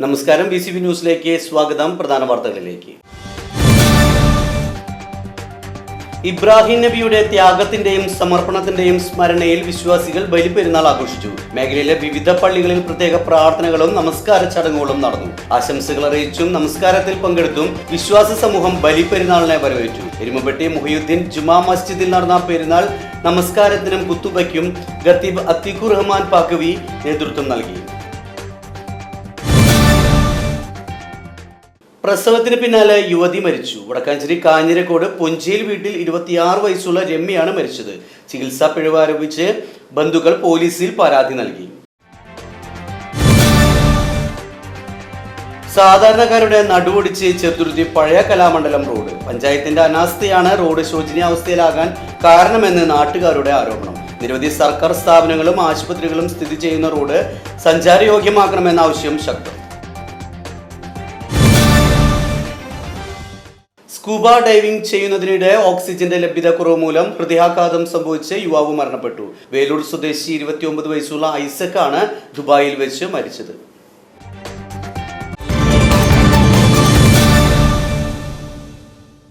നമസ്കാരം, BCB ന്യൂസിലേക്ക് സ്വാഗതം. പ്രധാന വാർത്തകളിലേക്ക്. ഇബ്രാഹിം നബിയുടെ ത്യാഗത്തിന്റെയും സമർപ്പണത്തിന്റെയും സ്മരണയിൽ വിശ്വാസികൾ ബലിപ്പെരുന്നാൾ ആഘോഷിച്ചു. മേഖലയിലെ വിവിധ പള്ളികളിൽ പ്രത്യേക പ്രാർത്ഥനകളും നമസ്കാര ചടങ്ങുകളും നടന്നു. ആശംസകൾ അറിയിച്ചും നമസ്കാരത്തിൽ പങ്കെടുത്തും വിശ്വാസ സമൂഹം ബലിപ്പെരുന്നാളിനെ വരവേറ്റു. എരുമപ്പെട്ടി മുഹിയുദ്ദീൻ ജുമാ മസ്ജിദിൽ നടന്ന പെരുന്നാൾ നമസ്കാരത്തിനും കുത്തുബയ്ക്കും ഖത്തീബ് അത്തീഖുർ റഹ്മാൻ പാക്കവി നേതൃത്വം നൽകി. പ്രസവത്തിന് പിന്നാലെ യുവതി മരിച്ചു. വടക്കാഞ്ചേരി കാഞ്ഞിരക്കോട് പൊഞ്ചിയിൽ വീട്ടിൽ 26 വയസ്സുള്ള രമ്യയാണ് മരിച്ചത്. ചികിത്സാ പിഴവ് ആരോപിച്ച് ബന്ധുക്കൾ പോലീസിൽ പരാതി നൽകി. സാധാരണക്കാരുടെ നടുവൊടിച്ച് ചെറുതുരുത്തി പഴയ കലാമണ്ഡലം റോഡ്. പഞ്ചായത്തിന്റെ അനാസ്ഥയാണ് റോഡ് ശോചനീയാവസ്ഥയിലാകാൻ കാരണമെന്ന് നാട്ടുകാരുടെ ആരോപണം. നിരവധി സർക്കാർ സ്ഥാപനങ്ങളും ആശുപത്രികളും സ്ഥിതി ചെയ്യുന്ന റോഡ് സഞ്ചാരയോഗ്യമാക്കണമെന്ന ആവശ്യം ശക്തം. സ്കൂബ ഡൈവിംഗ് ചെയ്യുന്നതിനിടെ ഓക്സിജന്റെ ലഭ്യതക്കുറവ് മൂലം ഹൃദയാഘാതം സംഭവിച്ച് യുവാവ് മരണപ്പെട്ടു. വേലൂർ സ്വദേശി 29 വയസ്സുള്ള ഐസക് ആണ് ദുബായിൽ വെച്ച് മരിച്ചത്.